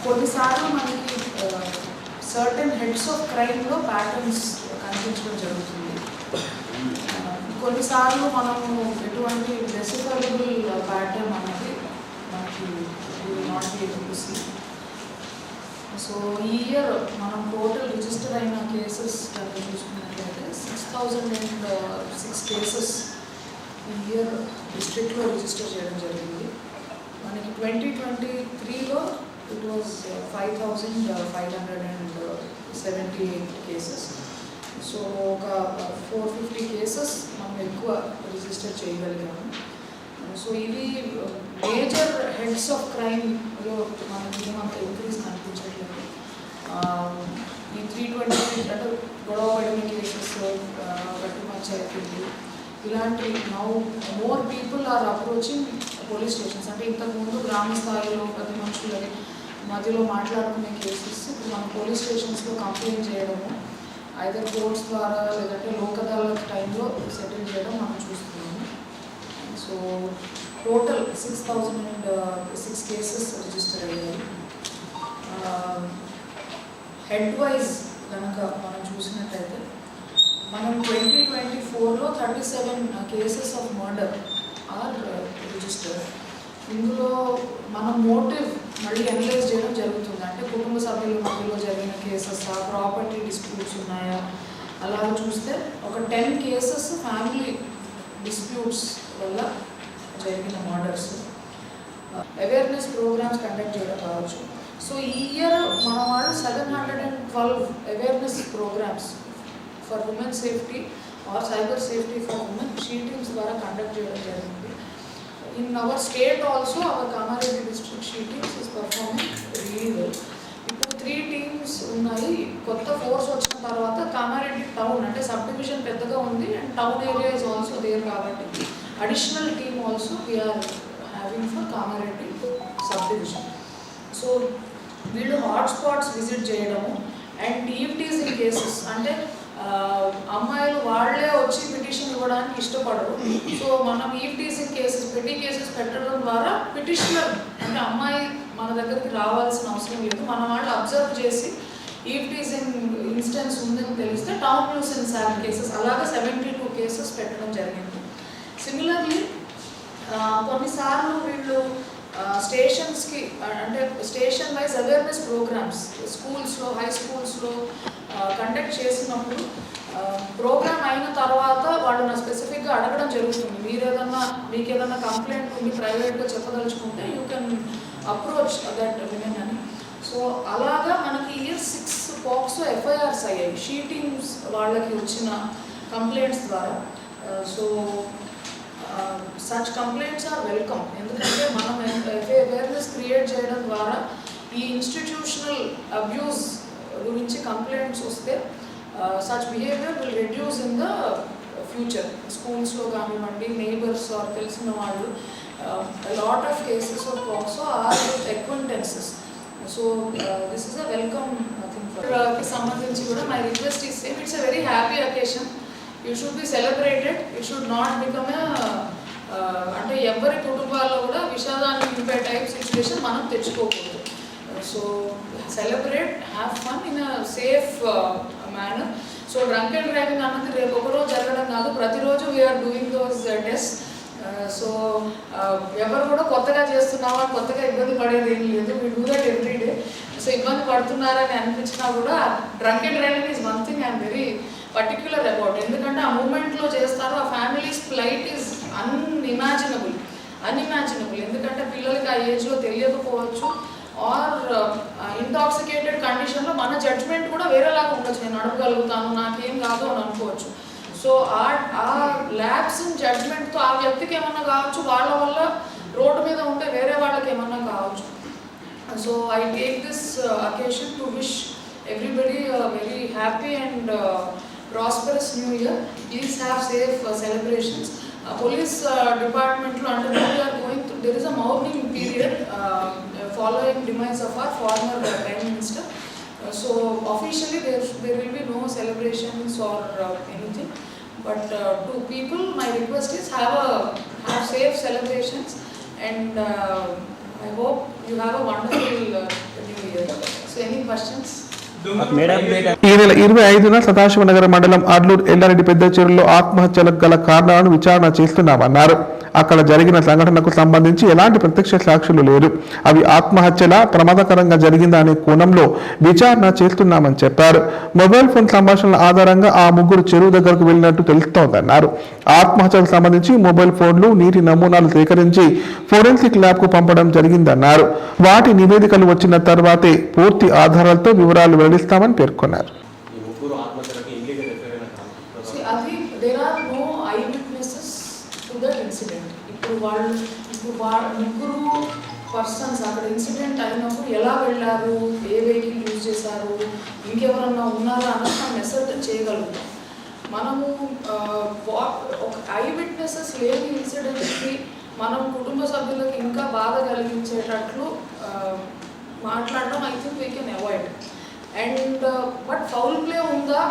కొన్నిసార్లు మనకి సర్టెన్ హెడ్స్ ఆఫ్ క్రైమ్లో ప్యాటర్న్స్ కనిపించడం జరుగుతుంది. కొన్నిసార్లు మనము ఎటువంటి డెసిఫరబుల్ ప్యాటర్న్ అనేది మనకి not be able to see. So ఈ ఇయర్ మనం టోటల్ రిజిస్టర్ అయిన కేసెస్ కనుక చూసుకున్నట్లయితే 6,006 కేసెస్ ఈ ఇయర్ డిస్ట్రిక్ట్లో రిజిస్టర్ చేయడం జరిగింది. మనకి 2023లో ఇట్ వాజ్ 5,578 కేసెస్. సో ఒక 450 కేసెస్ మనం ఎక్కువ రిజిస్టర్ చేయగలిగాము. సో ఇవి మేజర్ హెడ్స్ ఆఫ్ క్రైమ్లో మనకి ఏమంత ఇంక్రీజ్ కనిపించట్లేదు. ఈ 320 అంటే గొడవ పడిన కేసెస్, గట్టి పంచాయతీలు, ఇలాంటి now more people are approaching police stations. అంటే ఇంతకుముందు గ్రామ స్థాయిలో ప్రతి మనుషులకి మధ్యలో మాట్లాడుకునే కేసెస్ ఇప్పుడు మనం పోలీస్ స్టేషన్స్లో కంప్లైంట్ చేయడము, ఐదర్ కోర్ట్స్ ద్వారా లేదంటే లోక్ అదాలత్ టైంలో సెటిల్ చేయడం మనం చూస్తున్నాము. సో టోటల్ 6,006 కేసెస్ రిజిస్టర్ అయ్యాయి. హెడ్ వైజ్ కనుక మనం చూసినట్టయితే మనం 2024లో 37 cases of murder are register. ఇందులో మనం మోటివ్ మళ్ళీ అనలైజ్ చేయడం జరుగుతుంది. అంటే కుటుంబ సభ్యుల మధ్యలో జరిగిన కేసెస్, ప్రాపర్టీ డిస్ప్యూట్స్ ఉన్నాయా అలా చూస్తే ఒక 10 కేసెస్ ఫ్యామిలీ డిస్ప్యూట్స్ వల్ల జరిగిన మర్డర్స్. అవేర్నెస్ ప్రోగ్రామ్స్ కండక్ట్ చేయడం కావచ్చు. సో ఈ ఇయర్ మన వాళ్ళు 712 awareness programmes for women safety or cyber safety for women she teams ద్వారా కండక్ట్ చేయడం జరిగింది. In our state also, our Kamareddy district she teams is performing really well. ఇప్పుడు 3 teams ఉన్నాయి. కొత్త ఫోర్స్ వచ్చిన తర్వాత కామారెడ్డి టౌన్ అంటే సబ్ డివిజన్ పెద్దగా ఉంది and town area is also there కాబట్టి additional team also we're having for Kamareddy sub division. So వీళ్ళు హాట్స్పాట్స్ విజిట్ చేయడము అండ్ ఈవ్టీజింగ్ కేసెస్ అంటే అమ్మాయిలు వాళ్ళే వచ్చి పిటిషన్ ఇవ్వడానికి ఇష్టపడరు. సో మనం ఈవ్టీజింగ్ కేసెస్, పెట్టి కేసెస్ పెట్టడం ద్వారా పిటిషనర్ అంటే అమ్మాయి మన దగ్గరికి రావాల్సిన అవసరం లేదు. మన వాళ్ళు అబ్జర్వ్ చేసి ఈవ్టీజింగ్ ఇన్స్టెన్స్ ఉందని తెలిస్తే టౌన్ న్యూసెన్స్ యాక్ట్ కేసెస్ అలాగే 72 కేసెస్ పెట్టడం జరిగింది. సిమిలర్లీ కొన్నిసార్లు వీళ్ళు స్టేషన్స్కి అంటే స్టేషన్ వైజ్ అవేర్నెస్ ప్రోగ్రామ్స్ స్కూల్స్లో, హై స్కూల్స్లో కండక్ట్ చేసినప్పుడు ప్రోగ్రామ్ అయిన తర్వాత వాళ్ళు నా స్పెసిఫిక్గా అడగడం జరుగుతుంది. మీకు ఏదైనా కంప్లైంట్ ఉండి ప్రైవేట్గా చెప్పదలుచుకుంటే you can approach that women అని. సో అలాగా మనకి ఇయర్ 6 పాక్సో ఎఫ్ఐఆర్స్ అయ్యాయి షీ టీమ్స్ వాళ్ళకి వచ్చిన కంప్లైంట్స్ ద్వారా. So such complaints are welcome. ఎందుకంటే మనం అవేర్నెస్ క్రియేట్ చేయడం ద్వారా ఈ ఇన్స్టిట్యూషనల్ అబ్యూస్ గురించి కంప్లైంట్స్ వస్తే such behaviour will reduce in the future. స్కూల్స్లో కానివ్వండి, నైబర్స్ ఆర్ తెలిసిన వాళ్ళు lot of cases of POCSO are with acquaintances. So this is a welcome thing for సంబంధించి కూడా my request is same. It's a very happy occasion. You should be celebrated. It should not become అంటే ఎవరి కుటుంబాల్లో కూడా విషాదాన్ని నింపే type situation మనం తెచ్చుకోకూడదు. So celebrate, have fun in a safe manner. So drunk and driving అన్నది రేపు ఒకరోజు జరగడం కాదు, ప్రతిరోజు వీఆర్ డూయింగ్ దోస్ టెస్ట్. సో ఎవరు కూడా కొత్తగా చేస్తున్నావా, కొత్తగా ఇబ్బంది పడేది ఏం లేదు. We do that every day. So ఇబ్బంది పడుతున్నారని అనిపించినా కూడా drunk and driving is one thing I'm very particular about. ఎందుకంటే ఆ మూమెంట్లో చేస్తారు, ఆ ఫ్యామిలీస్ ఫ్లైట్ ఈజ్ అన్ఇమాజినబుల్. ఎందుకంటే పిల్లలకి ఆ ఏజ్లో తెలియకపోవచ్చు, ఆర్ ఇంటాక్సికేటెడ్ కండిషన్లో మన జడ్జ్మెంట్ కూడా వేరేలాగా ఉండొచ్చు. నేను నడపగలుగుతాను, నాకేం కాదు అని అనుకోవచ్చు. సో ఆ ల్యాబ్స్ ఇన్ జడ్జ్మెంట్తో ఆ వ్యక్తికి ఏమన్నా కావచ్చు, వాళ్ళ వల్ల రోడ్డు మీద ఉంటే వేరే వాళ్ళకి ఏమన్నా కావచ్చు. So I take this occasion to wish everybody very happy and prosperous new year. Please have safe celebrations. Police డిపార్ట్మెంట్లో అంటే we are going to there is a mourning period following demise of our former Prime Minister. So officially there will be no celebrations or anything. But to people, my request is have safe celebrations, and I hope you have a wonderful new year. So any questions? ఈ నెల 25న సదాశివనగర మండలం అడ్లూరు ఎల్లారెడ్డి పెద్ద చెరువులో ఆత్మహత్యలకు గల కారణాలను విచారణ చేస్తున్నామన్నారు. అక్కడ జరిగిన సంఘటనకు సంబంధించి ఎలాంటి ప్రత్యక్ష సాక్షులు లేరు. అవి ఆత్మహత్యల ప్రమాదకరంగా జరిగిందా అనే కోణంలో విచారణ చేస్తున్నామని చెప్పారు. మొబైల్ ఫోన్ సంభాషణల ఆధారంగా ఆ ముగ్గురు చెరువు దగ్గరకు వెళ్ళినట్టు తెలుస్తోందన్నారు. ఆత్మహత్యలకు సంబంధించి మొబైల్ ఫోన్లు, నీటి నమూనాలు సేకరించి ఫోరెన్సిక్ ల్యాబ్ కు పంపడం జరిగిందన్నారు. వాటి నివేదికలు వచ్చిన తర్వాతే పూర్తి ఆధారాలతో వివరాలు వెల్లడిస్తామని పేర్కొన్నారు. ముగ్గురు పర్సన్స్ అక్కడ ఇన్సిడెంట్ అయినప్పుడు ఎలా వెళ్ళారు, ఏ వెహికల్ యూజ్ చేశారు, ఇంకెవరన్నా ఉన్నారా అన్నది మనం అసెర్టైన్ చేయగలుగుతాం. మనము ఒక ఐ విట్నెసెస్ లేని ఇన్సిడెంట్కి మనం కుటుంబ సభ్యులకు ఇంకా బాధ కలిగించేటట్లు మాట్లాడడం I think we can avoid. And but foul play ఉందా,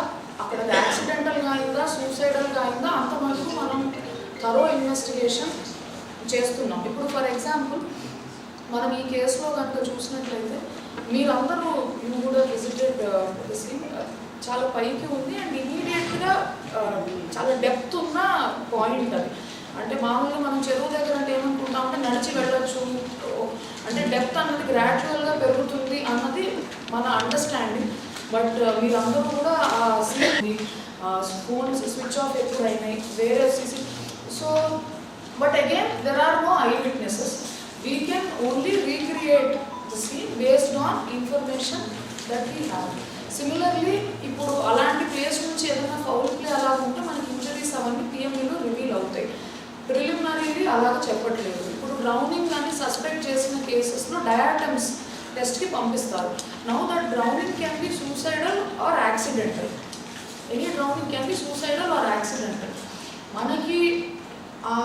అక్కడ యాక్సిడెంటల్గా అయిందా, సూసైడల్గా అయిందా, అంతవరకు మనం థరో ఇన్వెస్టిగేషన్ చేస్తున్నాం. ఇప్పుడు ఫర్ ఎగ్జాంపుల్ మనం ఈ కేసులో కనుక చూసినట్లయితే మీరందరూ యూ కూడా విజిటెడ్ చాలా పైకి ఉంది అండ్ ఇమీడియట్గా చాలా డెప్త్ ఉన్న పాయింట్ అది. అంటే మామూలుగా మనం చెరువు దగ్గర అంటే ఏమనుకుంటామంటే నడిచి వెళ్ళొచ్చు, అంటే డెప్త్ అన్నది గ్రాడ్యువల్గా పెరుగుతుంది అన్నది మన అండర్స్టాండింగ్. బట్ మీరందరూ కూడా ఫోన్స్ స్విచ్ ఆఫ్ ఎప్పుడు అయినాయి, వేరే CC. So but again there are no eyewitnesses. We can only recreate the scene based on information that we have. Similarly ఇప్పుడు అలాంటి ప్లేస్ నుంచి ఏదైనా ఫౌల్ ప్లే అలా ఉంటే మనకి ఇంజరీస్ అవన్నీ పిఎంఈలో రివీల్ అవుతాయి. ప్రిలిమినరీలీ అలాగా చెప్పట్లేదు. ఇప్పుడు డ్రౌనింగ్ అని సస్పెక్ట్ చేసిన కేసెస్లో డయాటమ్స్ టెస్ట్కి పంపిస్తారు. Now that drowning can be suicidal or accidental. Any drowning can be suicidal or accidental. మనకి ఆ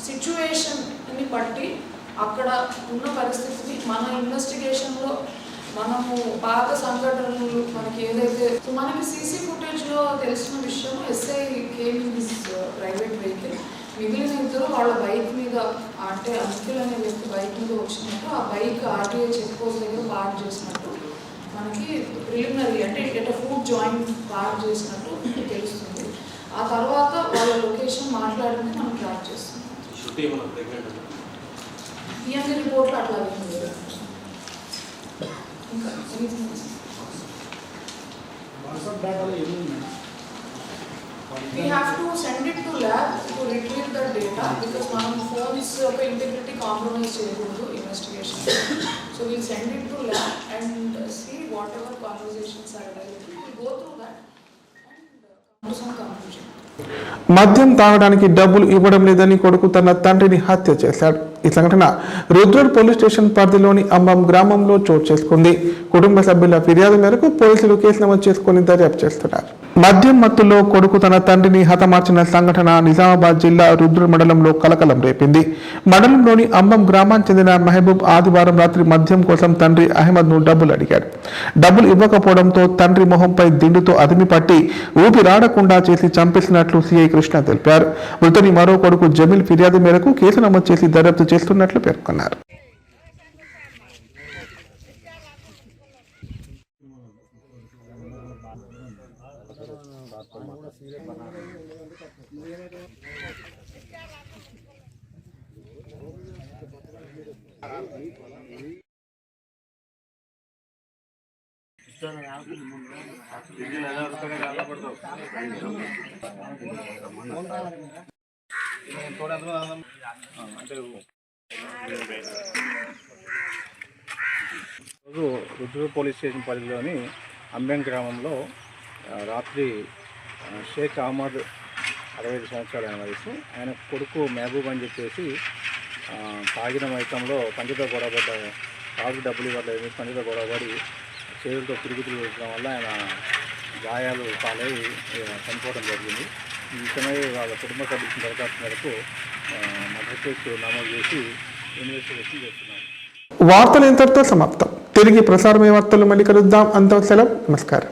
సిచ్యువేషన్ని బట్టి అక్కడ ఉన్న పరిస్థితిని మన ఇన్వెస్టిగేషన్లో మనము పాత సంఘటనలు మనకి ఏదైతే మనకి సీసీ ఫుటేజ్లో తెలిసిన విషయం SI came in this private vehicle. మిగిలిన ఇద్దరు వాళ్ళ బైక్ మీద అంటే అంకిల్ అనే వ్యక్తి బైక్ మీద వచ్చినట్టు ఆ బైక్ ఆర్టీఐ చెక్ పోస్ట్ దగ్గర పార్క్ చేసినట్టు మనకి ప్రిలిమినరీ అంటే ఇక్కడ ఫుడ్ జాయింట్ పార్క్ చేసినట్టు తెలుస్తుంది. ఆ తర్వాత వాళ్ళ లొకేషన్ మాట్లాడింది మనం ట్రాక్ చేస్తాం. పిఎంఈ రిపోర్ట్లో అట్లా లేదు. ఇంకా We have to send it to lab to retrieve the data because మనం phones యొక్క integrity compromise చేయకూడదు investigation. So we'll send it to lab and see whatever conversations are available. We'll go through that and come to some conclusion. మద్యం తాగడానికి డబ్బులు ఇవ్వడం లేదని కొడుకు తన తండ్రిని హత్య చేశాడు. ఈ సంఘటన రుద్రూర్ పోలీస్ స్టేషన్ పరిధిలోని అంబం గ్రామంలో చోటు చేసుకుంది. కుటుంబ సభ్యుల ఫిర్యాదు మేరకు పోలీసులు కేసు నమోదు చేసుకుని దర్యాప్తు చేస్తున్నారు. మద్యం మత్తులో కొడుకు తన తండ్రిని హతమార్చిన సంఘటన నిజామాబాద్ జిల్లా రుద్రూర్ మండలంలో కలకలం రేపింది. మండలంలోని అంబం గ్రామానికి చెందిన మహబూబ్ ఆదివారం రాత్రి మద్యం కోసం తండ్రి అహ్మద్ను డబ్బులు అడిగాడు. డబ్బులు ఇవ్వకపోవడంతో తండ్రి మొహంపై దిండుతో అదిమి పట్టి ఊపిరాడకుండా చేసి చంపేసినట్లు సిఐ కృష్ణ తెలిపారు. మృతుని మరో కొడుకు జమీల్ ఫిర్యాదు మేరకు కేసు నమోదు చేసి దర్యాప్తు చేస్తున్నట్లు పేర్కొన్నారు. రుద్రూర్ పోలీస్ స్టేషన్ పరిధిలోని అంబెం గ్రామంలో రాత్రి షేక్ అహ్మద్ 65 సంవత్సరాలు ఆయన వయసు, ఆయన కొడుకు మహబూబ్ అని చెప్పేసి తాగిన మైకంలో పంచతో గొడవపడ్డ, తాగు డబ్బులు ఇవ్వలేదు, పంచతో గొడవపడి చేతులతో తిరుగుతులు వేయడం వల్ల ఆయన గాయాలు పాలై చనిపోవడం జరిగింది. ఈ విషయమై వాళ్ళ కుటుంబ సభ్యుల దరఖాస్తు మేరకు మర్డర్ కేసు నమోదు చేసి ఇన్వెస్టిగేషన్ చేస్తున్నారు. వార్తలు ఇంతటితో సమాప్తం. తిరిగి ప్రసారమయ్యే వార్తలు మళ్ళీ కలుద్దాం. అంత సెలవు. నమస్కారం.